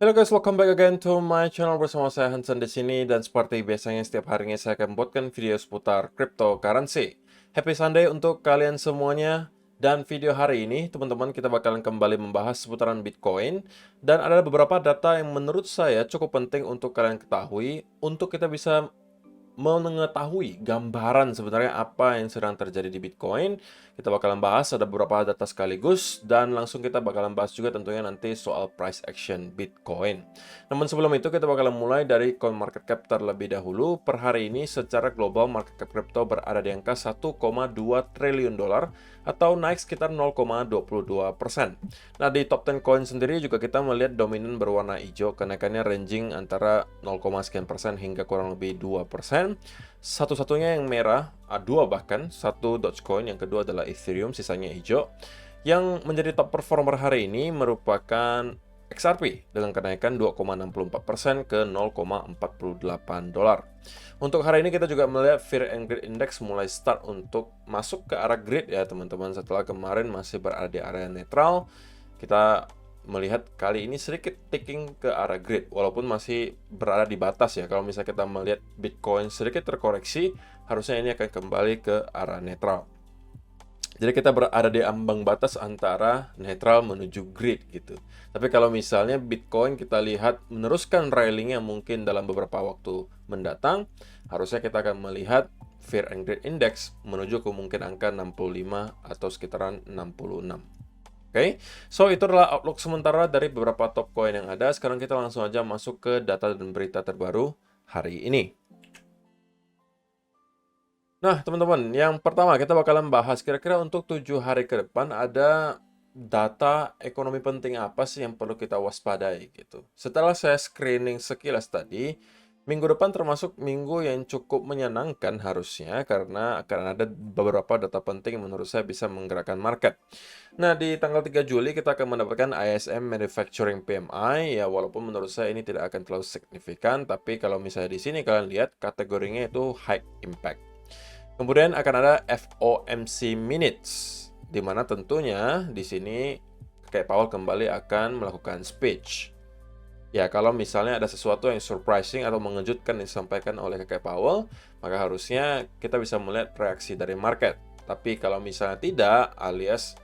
Hello guys, welcome back again to my channel bersama saya Hansen di sini dan seperti biasanya setiap harinya saya akan membuatkan video seputar cryptocurrency. Happy Sunday untuk kalian semuanya dan video hari ini teman-teman kita bakalan kembali membahas seputaran Bitcoin dan ada beberapa data yang menurut saya cukup penting untuk kalian ketahui untuk kita bisa mengetahui gambaran sebenarnya apa yang sedang terjadi di Bitcoin. Kita bakalan bahas ada beberapa data sekaligus dan langsung kita bakalan bahas juga tentunya nanti soal price action Bitcoin. Namun sebelum itu kita bakalan mulai dari CoinMarketCap terlebih dahulu. Per hari ini secara global market cap crypto berada di angka 1,2 triliun dolar atau naik sekitar 0,22%. Nah, di top 10 coin sendiri juga kita melihat dominan berwarna hijau, kenaikannya ranging antara 0, sekian persen hingga kurang lebih 2%. Satu-satunya yang merah, dua bahkan, satu Dogecoin, yang kedua adalah Ethereum, sisanya hijau. Yang menjadi top performer hari ini merupakan XRP dengan kenaikan 2,64% ke 0,48 dolar. Untuk hari ini kita juga melihat Fear and Greed Index mulai start untuk masuk ke arah greed ya teman-teman. Setelah kemarin masih berada di area netral, kita melihat kali ini sedikit ticking ke arah greed walaupun masih berada di batas ya. Kalau misalnya kita melihat Bitcoin sedikit terkoreksi, harusnya ini akan kembali ke arah netral. Jadi kita berada di ambang batas antara netral menuju greed gitu. Tapi kalau misalnya Bitcoin kita lihat meneruskan railingnya mungkin dalam beberapa waktu mendatang, harusnya kita akan melihat Fear and Greed Index menuju ke mungkin angka 65 atau sekitaran 66. Oke, so itu adalah outlook sementara dari beberapa top coin yang ada. Sekarang kita langsung aja masuk ke data dan berita terbaru hari ini. Nah, teman-teman, yang pertama kita bakalan bahas kira-kira untuk 7 hari ke depan ada data ekonomi penting apa sih yang perlu kita waspadai gitu. Setelah saya screening sekilas tadi, minggu depan termasuk minggu yang cukup menyenangkan harusnya karena akan ada beberapa data penting yang menurut saya bisa menggerakkan market. Nah, di tanggal 3 Juli kita akan mendapatkan ISM Manufacturing PMI ya, walaupun menurut saya ini tidak akan terlalu signifikan, tapi kalau misalnya di sini kalian lihat kategorinya itu high impact. Kemudian akan ada FOMC Minutes, di mana tentunya di sini Kakek Powell kembali akan melakukan speech. Ya, kalau misalnya ada sesuatu yang surprising atau mengejutkan yang disampaikan oleh Kakek Powell, maka harusnya kita bisa melihat reaksi dari market. Tapi kalau misalnya tidak, alias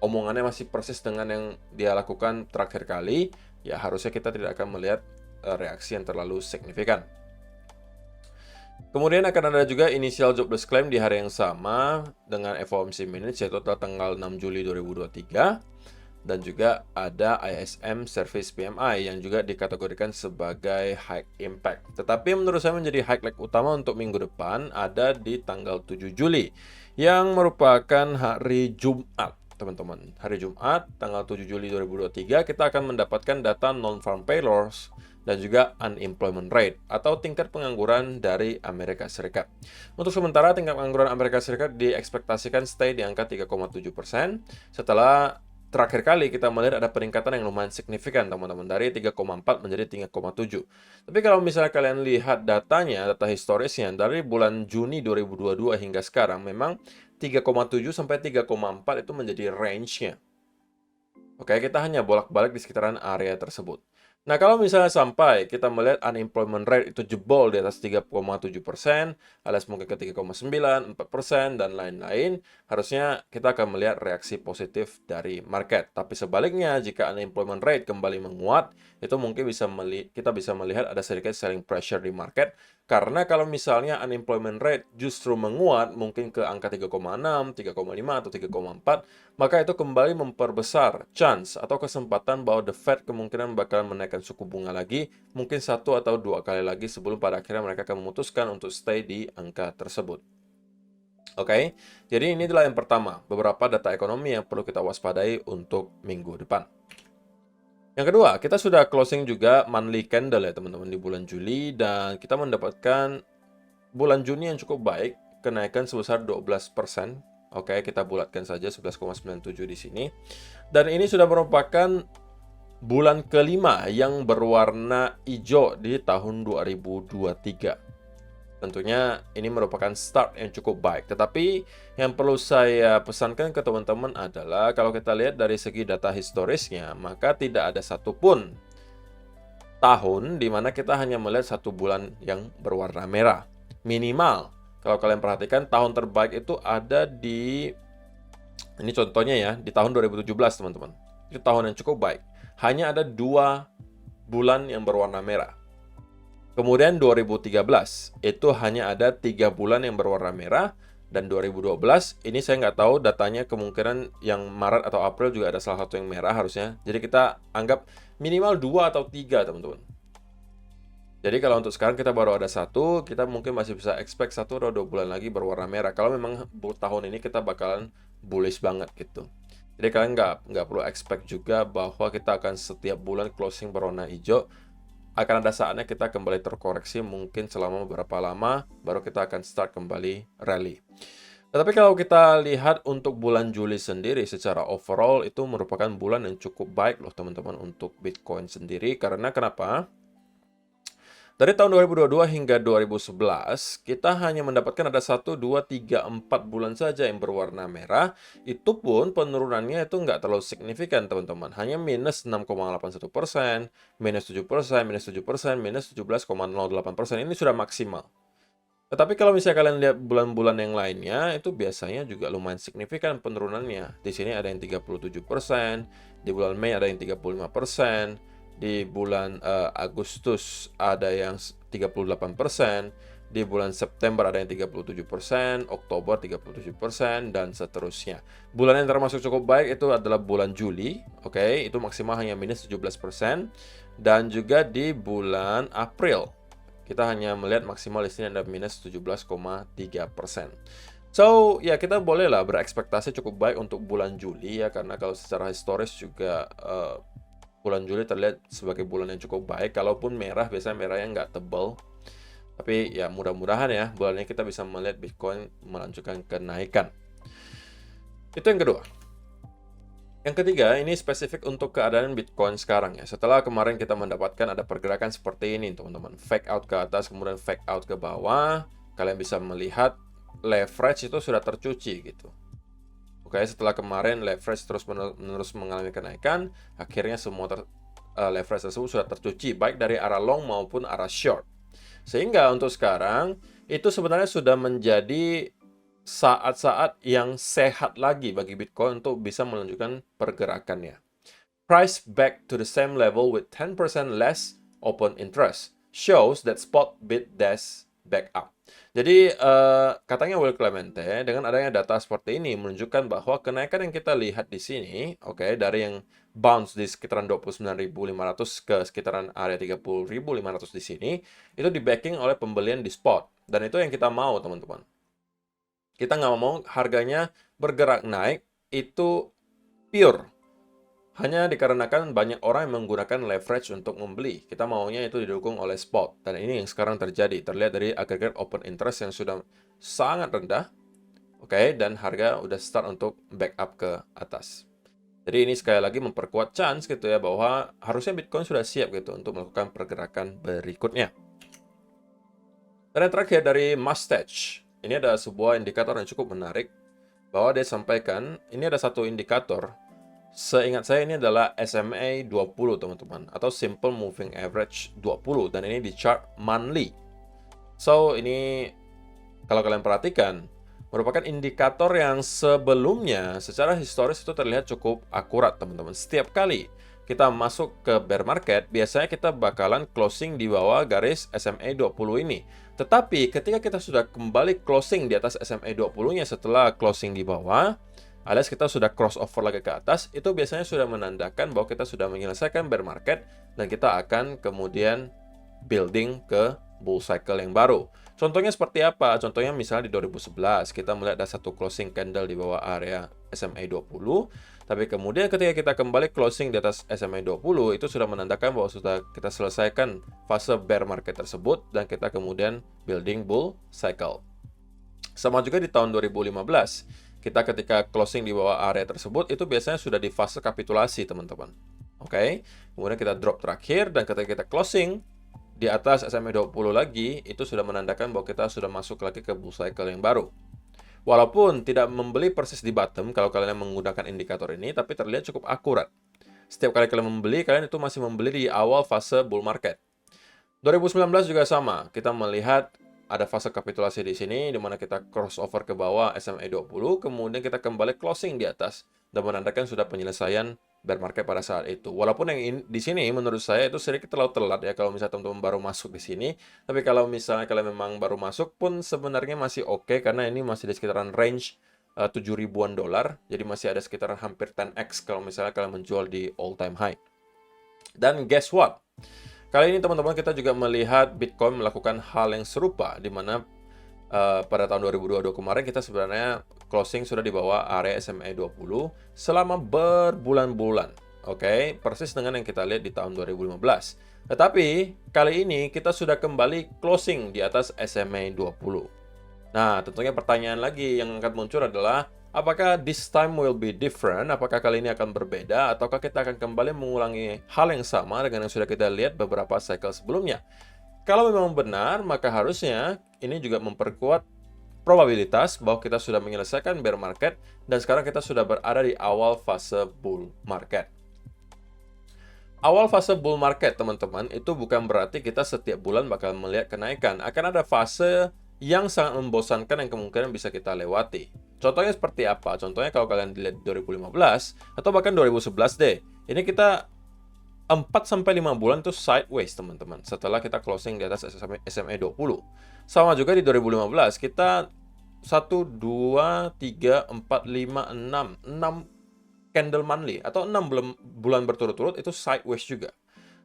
omongannya masih persis dengan yang dia lakukan terakhir kali, ya harusnya kita tidak akan melihat reaksi yang terlalu signifikan. Kemudian akan ada juga initial jobless claim di hari yang sama dengan FOMC minutes yaitu tanggal 6 Juli 2023 dan juga ada ISM Service PMI yang juga dikategorikan sebagai high impact. Tetapi menurut saya menjadi highlight utama untuk minggu depan ada di tanggal 7 Juli yang merupakan hari Jumat. Teman-teman, hari Jumat tanggal 7 Juli 2023 kita akan mendapatkan data non-farm payrolls dan juga unemployment rate atau tingkat pengangguran dari Amerika Serikat. Untuk sementara tingkat pengangguran Amerika Serikat diekspektasikan stay di angka 3,7% setelah terakhir kali kita melihat ada peningkatan yang lumayan signifikan teman-teman dari 3,4 menjadi 3,7. Tapi kalau misalnya kalian lihat datanya, data historisnya dari bulan Juni 2022 hingga sekarang memang 3,7 sampai 3,4 itu menjadi range-nya. Oke, kita hanya bolak-balik di sekitaran area tersebut. Nah, kalau misalnya sampai kita melihat unemployment rate itu jebol di atas 3,7%, alias mungkin ke 3,9, 4%, dan lain-lain, harusnya kita akan melihat reaksi positif dari market. Tapi sebaliknya, jika unemployment rate kembali menguat, itu mungkin kita bisa melihat ada sedikit selling pressure di market, karena kalau misalnya unemployment rate justru menguat, mungkin ke angka 3,6, 3,5, atau 3,4, maka itu kembali memperbesar chance atau kesempatan bahwa The Fed kemungkinan bakal menaikkan suku bunga lagi, mungkin 1 atau 2 kali lagi sebelum pada akhirnya mereka akan memutuskan untuk stay di angka tersebut. Oke, jadi ini adalah yang pertama, beberapa data ekonomi yang perlu kita waspadai untuk minggu depan. Yang kedua, kita sudah closing juga monthly candle ya teman-teman di bulan Juli dan kita mendapatkan bulan Juni yang cukup baik, kenaikan sebesar 12%. Oke, kita bulatkan saja 11,97 di sini. Dan ini sudah merupakan bulan kelima yang berwarna hijau di tahun 2023. Tentunya ini merupakan start yang cukup baik. Tetapi yang perlu saya pesankan ke teman-teman adalah kalau kita lihat dari segi data historisnya, maka tidak ada satupun tahun di mana kita hanya melihat satu bulan yang berwarna merah. Minimal, kalau kalian perhatikan tahun terbaik itu ada di, ini contohnya ya, di tahun 2017 teman-teman. Itu tahun yang cukup baik. Hanya ada 2 bulan yang berwarna merah. Kemudian 2013, itu hanya ada 3 bulan yang berwarna merah. Dan 2012, ini saya nggak tahu datanya, kemungkinan yang Maret atau April juga ada salah satu yang merah harusnya. Jadi kita anggap minimal 2 atau 3 teman-teman. Jadi kalau untuk sekarang kita baru ada 1, kita mungkin masih bisa expect 1 atau 2 bulan lagi berwarna merah. Kalau memang tahun ini kita bakalan bullish banget gitu. Jadi kalian nggak perlu expect juga bahwa kita akan setiap bulan closing berwarna hijau. Akan ada saatnya kita kembali terkoreksi mungkin selama beberapa lama, baru kita akan start kembali rally. Tetapi kalau kita lihat untuk bulan Juli sendiri secara overall itu merupakan bulan yang cukup baik loh teman-teman untuk Bitcoin sendiri. Karena kenapa? Dari tahun 2022 hingga 2011, kita hanya mendapatkan ada 1, 2, 3, 4 bulan saja yang berwarna merah. Itu pun penurunannya itu nggak terlalu signifikan, teman-teman. Hanya minus 6,81%, minus 7%, minus 7%, minus 17,08%. Ini sudah maksimal. Tetapi kalau misalnya kalian lihat bulan-bulan yang lainnya, itu biasanya juga lumayan signifikan penurunannya. Di sini ada yang 37%, di bulan Mei ada yang 35%, di bulan Agustus ada yang 38%, di bulan September ada yang 37%, Oktober 37%, dan seterusnya. Bulan yang termasuk cukup baik itu adalah bulan Juli, oke, itu maksimal hanya minus 17%, dan juga di bulan April. Kita hanya melihat maksimal di sini ada minus 17,3%. So, ya kita bolehlah berekspektasi cukup baik untuk bulan Juli ya, karena kalau secara historis juga bulan Juli terlihat sebagai bulan yang cukup baik. Kalaupun merah, biasanya merahnya nggak tebal. Tapi ya mudah-mudahan ya bulan ini kita bisa melihat Bitcoin melanjutkan kenaikan. Itu yang kedua. Yang ketiga, ini spesifik untuk keadaan Bitcoin sekarang ya. Setelah kemarin kita mendapatkan ada pergerakan seperti ini, teman-teman. Fake out ke atas, kemudian fake out ke bawah. Kalian bisa melihat leverage itu sudah tercuci gitu. Oke, setelah kemarin leverage terus-menerus mengalami kenaikan, akhirnya semua leverage tersebut sudah tercuci, baik dari arah long maupun arah short. Sehingga untuk sekarang, itu sebenarnya sudah menjadi saat-saat yang sehat lagi bagi Bitcoin untuk bisa melanjutkan pergerakannya. Price back to the same level with 10% less open interest shows that spot bid dash back up. Jadi katanya Will Clemente dengan adanya data seperti ini menunjukkan bahwa kenaikan yang kita lihat di sini, oke, dari yang bounce di sekitaran 29.500 ke sekitaran area 30.500 di sini, itu di backing oleh pembelian di spot. Dan itu yang kita mau, teman-teman. Kita nggak mau harganya bergerak naik, itu pure. Hanya dikarenakan banyak orang yang menggunakan leverage untuk membeli. Kita maunya itu didukung oleh spot. Dan ini yang sekarang terjadi. Terlihat dari aggregate open interest yang sudah sangat rendah. Oke, dan harga udah start untuk back up ke atas. Jadi ini sekali lagi memperkuat chance gitu ya, bahwa harusnya Bitcoin sudah siap gitu untuk melakukan pergerakan berikutnya. Dan yang terakhir dari Mustache. Ini ada sebuah indikator yang cukup menarik. Bahwa dia sampaikan, ini ada satu indikator. Seingat saya ini adalah SMA 20 teman-teman, atau Simple Moving Average 20, dan ini di chart monthly. So ini kalau kalian perhatikan merupakan indikator yang sebelumnya secara historis itu terlihat cukup akurat teman-teman. Setiap kali kita masuk ke bear market, biasanya kita bakalan closing di bawah garis SMA 20 ini. Tetapi ketika kita sudah kembali closing di atas SMA 20-nya setelah closing di bawah, alias kita sudah crossover lagi ke atas, itu biasanya sudah menandakan bahwa kita sudah menyelesaikan bear market dan kita akan kemudian building ke bull cycle yang baru. Contohnya seperti apa? Contohnya misalnya di 2011 kita melihat ada satu closing candle di bawah area SMA 20, tapi kemudian ketika kita kembali closing di atas SMA 20 itu sudah menandakan bahwa sudah kita selesaikan fase bear market tersebut dan kita kemudian building bull cycle. Sama juga di tahun 2015. Kita ketika closing di bawah area tersebut, itu biasanya sudah di fase kapitulasi, teman-teman. Oke, kemudian kita drop terakhir, dan ketika kita closing di atas SMA 20 lagi, itu sudah menandakan bahwa kita sudah masuk lagi ke bull cycle yang baru. Walaupun tidak membeli persis di bottom, kalau kalian menggunakan indikator ini, tapi terlihat cukup akurat. Setiap kali kalian membeli, kalian itu masih membeli di awal fase bull market. 2019 juga sama, kita melihat ada fase kapitulasi di sini, di mana kita crossover ke bawah SMA 20, kemudian kita kembali closing di atas, dan menandakan sudah penyelesaian bear market pada saat itu. Walaupun yang di sini menurut saya itu sedikit terlalu telat ya, kalau misalnya teman-teman baru masuk di sini. Tapi kalau misalnya kalian memang baru masuk pun sebenarnya masih oke, karena ini masih di sekitaran range 7 ribuan dolar, jadi masih ada sekitaran hampir 10x kalau misalnya kalian menjual di all time high. Dan guess what? Kali ini teman-teman kita juga melihat Bitcoin melakukan hal yang serupa, di mana pada tahun 2022 kemarin kita sebenarnya closing sudah di bawah area SMA 20 selama berbulan-bulan. Oke, persis dengan yang kita lihat di tahun 2015. Tetapi kali ini kita sudah kembali closing di atas SMA 20. Nah, tentunya pertanyaan lagi yang akan muncul adalah, apakah this time will be different? Apakah kali ini akan berbeda? Ataukah kita akan kembali mengulangi hal yang sama dengan yang sudah kita lihat beberapa cycle sebelumnya? Kalau memang benar, maka harusnya ini juga memperkuat probabilitas bahwa kita sudah menyelesaikan bear market dan sekarang kita sudah berada di awal fase bull market. Awal fase bull market, teman-teman, itu bukan berarti kita setiap bulan bakal melihat kenaikan. Akan ada fase yang sangat membosankan yang kemungkinan bisa kita lewati. Contohnya seperti apa? Contohnya kalau kalian dilihat 2015 atau bahkan 2011 deh. Ini kita 4-5 bulan itu sideways, teman-teman. Setelah kita closing di atas SMA 20. Sama juga di 2015, kita 1, 2, 3, 4, 5, 6 candle monthly atau 6 bulan berturut-turut itu sideways juga.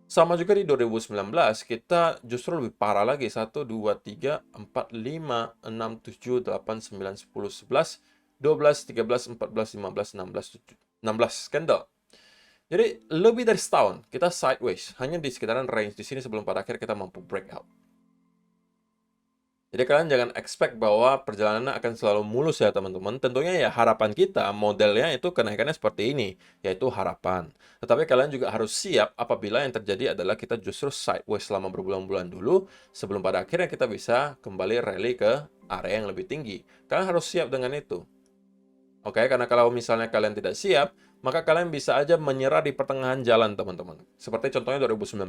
Sama juga di 2019, kita justru lebih parah lagi. 1, 2, 3, 4, 5, 6, 7, 8, 9, 10, 11, 12, 13, 14, 15, 16 candle. Jadi lebih dari setahun kita sideways, hanya di sekitaran range di sini sebelum pada akhir kita mampu breakout. Jadi kalian jangan expect bahwa perjalanan akan selalu mulus ya teman-teman. Tentunya ya harapan kita modelnya itu kenaikannya seperti ini, yaitu harapan. Tetapi kalian juga harus siap apabila yang terjadi adalah kita justru sideways selama berbulan-bulan dulu, sebelum pada akhirnya kita bisa kembali rally ke area yang lebih tinggi. Kalian harus siap dengan itu. Oke, karena kalau misalnya kalian tidak siap, maka kalian bisa aja menyerah di pertengahan jalan, teman-teman. Seperti contohnya 2019.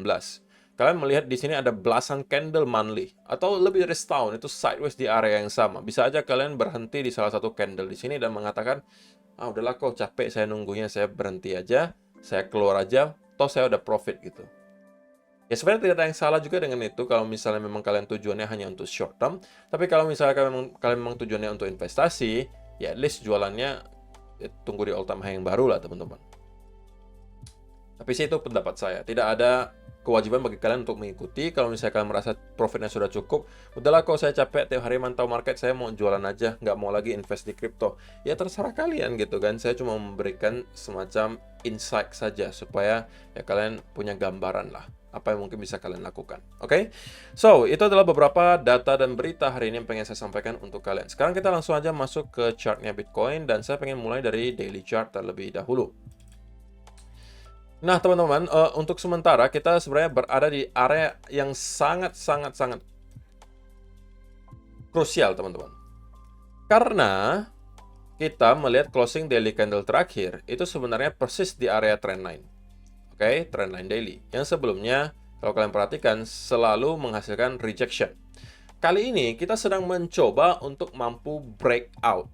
Kalian melihat di sini ada belasan candle monthly, atau lebih dari setahun, itu sideways di area yang sama. Bisa aja kalian berhenti di salah satu candle di sini dan mengatakan, udahlah kok capek saya nunggunya, saya berhenti aja, saya keluar aja, toh saya udah profit gitu. Ya sebenarnya tidak ada yang salah juga dengan itu kalau misalnya memang kalian tujuannya hanya untuk short term. Tapi kalau misalnya kalian memang tujuannya untuk investasi, ya at least jualannya tunggu di all time high yang baru lah teman-teman. Tapi sih itu pendapat saya. Tidak ada kewajiban bagi kalian untuk mengikuti. Kalau misalnya kalian merasa profitnya sudah cukup, udahlah kok saya capek tiap hari mantau market, saya mau jualan aja, nggak mau lagi invest di crypto. Ya terserah kalian gitu kan. Saya cuma memberikan semacam insight saja supaya ya kalian punya gambaran lah apa yang mungkin bisa kalian lakukan. Oke? So, itu adalah beberapa data dan berita hari ini yang pengen saya sampaikan untuk kalian. Sekarang kita langsung aja masuk ke chartnya Bitcoin dan saya pengen mulai dari daily chart terlebih dahulu. Nah, teman-teman, untuk sementara kita sebenarnya berada di area yang sangat krusial, teman-teman. Karena kita melihat closing daily candle terakhir itu sebenarnya persis di area trendline. Oke, trendline daily. Yang sebelumnya, kalau kalian perhatikan, selalu menghasilkan rejection. Kali ini kita sedang mencoba untuk mampu breakout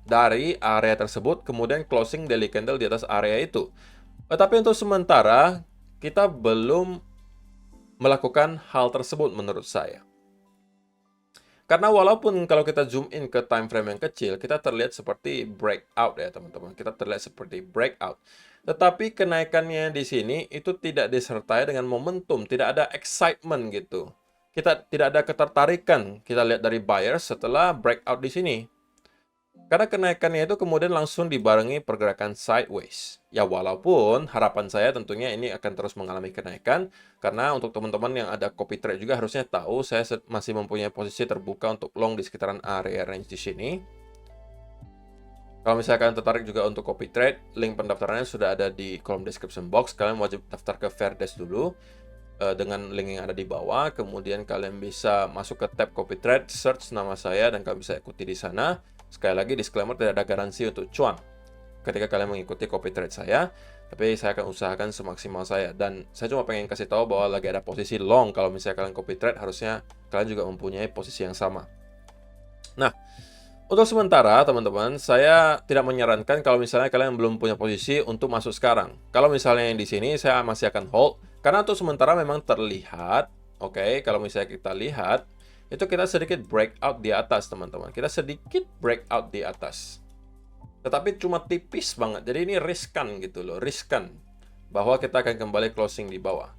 dari area tersebut, kemudian closing daily candle di atas area itu. Tetapi untuk sementara, kita belum melakukan hal tersebut menurut saya. Karena walaupun kalau kita zoom in ke time frame yang kecil, kita terlihat seperti breakout ya teman-teman. Kita terlihat seperti breakout. Tetapi kenaikannya di sini itu tidak disertai dengan momentum, tidak ada excitement gitu. Kita tidak ada ketertarikan kita lihat dari buyers setelah breakout di sini. Karena kenaikannya itu kemudian langsung dibarengi pergerakan sideways. Ya walaupun harapan saya tentunya ini akan terus mengalami kenaikan. Karena untuk teman-teman yang ada copy trade juga harusnya tahu saya masih mempunyai posisi terbuka untuk long di sekitaran area range di sini. Kalau misalnya kalian tertarik juga untuk copy trade, link pendaftarannya sudah ada di kolom description box. Kalian wajib daftar ke Fairdesk dulu dengan link yang ada di bawah. Kemudian kalian bisa masuk ke tab copy trade, search nama saya dan kalian bisa ikuti di sana. Sekali lagi disclaimer, tidak ada garansi untuk cuan ketika kalian mengikuti copy trade saya. Tapi saya akan usahakan semaksimal saya. Dan saya cuma pengen kasih tahu bahwa lagi ada posisi long. Kalau misalnya kalian copy trade, harusnya kalian juga mempunyai posisi yang sama. Nah, untuk sementara teman-teman, saya tidak menyarankan kalau misalnya kalian belum punya posisi untuk masuk sekarang. Kalau misalnya yang di sini, saya masih akan hold. Karena untuk sementara memang terlihat, oke, kalau misalnya kita lihat, itu kita sedikit breakout di atas teman-teman. Kita sedikit breakout di atas. Tetapi cuma tipis banget. Jadi ini riskan gitu loh, riskan bahwa kita akan kembali closing di bawah.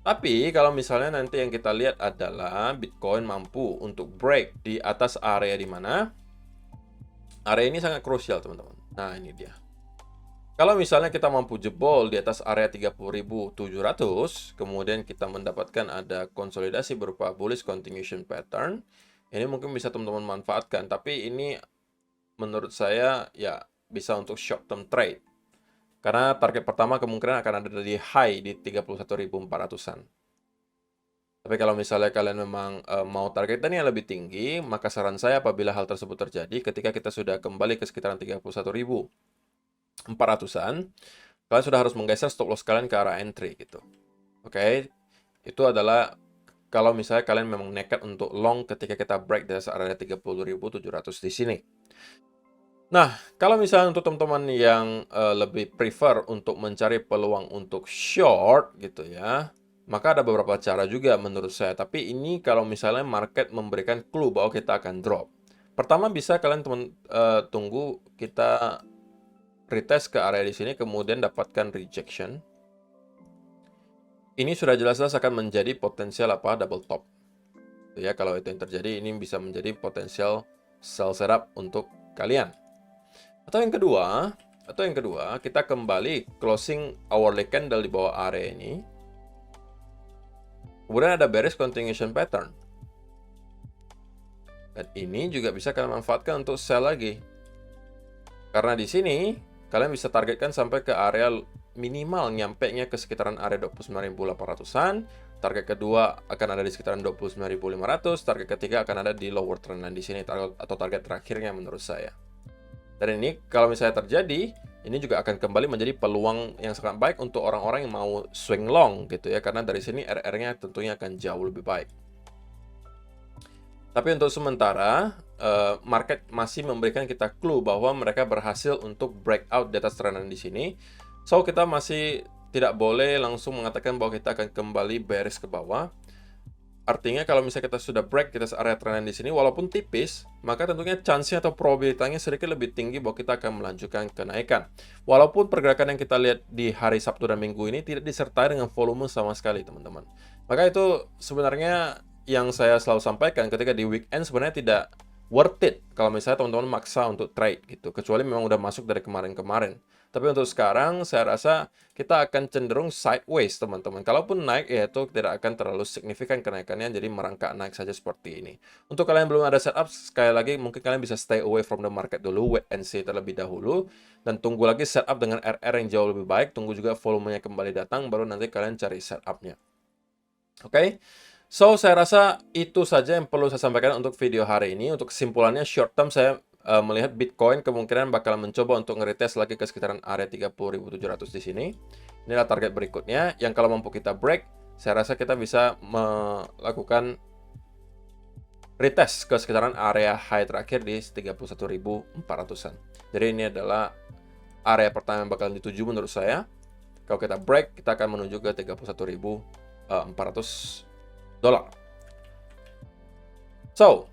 Tapi kalau misalnya nanti yang kita lihat adalah Bitcoin mampu untuk break di atas area di mana? Area ini sangat krusial, teman-teman. Nah, ini dia. Kalau misalnya kita mampu jebol di atas area 30.700, kemudian kita mendapatkan ada konsolidasi berupa bullish continuation pattern, ini mungkin bisa teman-teman manfaatkan. Tapi ini menurut saya ya bisa untuk short term trade. Karena target pertama kemungkinan akan ada di high di 31.400-an. Tapi kalau misalnya kalian memang mau targetan yang lebih tinggi, maka saran saya apabila hal tersebut terjadi ketika kita sudah kembali ke sekitaran 31.400-an, kalian sudah harus menggeser stop loss kalian ke arah entry gitu. Oke. Itu adalah kalau misalnya kalian memang nekat untuk long ketika kita break dari area 30.700 di sini. Nah, kalau misalnya untuk teman-teman yang lebih prefer untuk mencari peluang untuk short gitu ya, maka ada beberapa cara juga menurut saya. Tapi ini kalau misalnya market memberikan clue bahwa kita akan drop. Pertama bisa kalian tunggu kita retest ke area di sini, kemudian dapatkan rejection. Ini sudah jelas-jelas akan menjadi potensial double top. Ya, kalau itu yang terjadi, ini bisa menjadi potensial sell setup untuk kalian. Atau yang kedua, kita kembali closing hourly candle di bawah area ini. Kemudian ada bearish continuation pattern. Dan ini juga bisa kalian manfaatkan untuk sell lagi. Karena di sini kalian bisa targetkan sampai ke area minimal nyampe-nya ke sekitaran area 29.800-an. Target kedua akan ada di sekitaran 29.500, target ketiga akan ada di lower trend line di sini atau target terakhirnya menurut saya. Dan ini kalau misalnya terjadi, ini juga akan kembali menjadi peluang yang sangat baik untuk orang-orang yang mau swing long gitu ya, karena dari sini RR-nya tentunya akan jauh lebih baik. Tapi untuk sementara, market masih memberikan kita clue bahwa mereka berhasil untuk breakout di atas trendan di sini. So, kita masih tidak boleh langsung mengatakan bahwa kita akan kembali bearish ke bawah. Artinya kalau misalnya kita sudah break di atas area trendan di sini, walaupun tipis, maka tentunya chance-nya atau probabilitasnya sedikit lebih tinggi bahwa kita akan melanjutkan kenaikan. Walaupun pergerakan yang kita lihat di hari Sabtu dan Minggu ini tidak disertai dengan volume sama sekali, teman-teman. Maka itu sebenarnya yang saya selalu sampaikan ketika di weekend sebenarnya tidak worth it kalau misalnya teman-teman maksa untuk trade gitu, kecuali memang udah masuk dari kemarin-kemarin. Tapi untuk sekarang saya rasa kita akan cenderung sideways teman-teman. Kalaupun naik ya itu tidak akan terlalu signifikan kenaikannya, jadi merangkak naik saja seperti ini. Untuk kalian belum ada setup, sekali lagi mungkin kalian bisa stay away from the market dulu, wait and see terlebih dahulu, dan tunggu lagi setup dengan RR yang jauh lebih baik, tunggu juga volumenya kembali datang, baru nanti kalian cari setupnya. Oke? So, saya rasa itu saja yang perlu saya sampaikan untuk video hari ini. Untuk kesimpulannya, short term saya melihat Bitcoin kemungkinan bakal mencoba untuk nge-retest lagi ke sekitaran area 30.700 di sini. Inilah target berikutnya, yang kalau mampu kita break, saya rasa kita bisa melakukan retest ke sekitaran area high terakhir di 31.400-an. Jadi ini adalah area pertama yang bakal dituju menurut saya. Kalau kita break, kita akan menuju ke 31.400 dolar. So,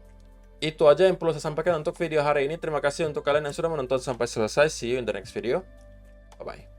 itu aja yang perlu saya sampaikan untuk video hari ini. Terima kasih untuk kalian yang sudah menonton sampai selesai. See you in the next video. Bye-bye.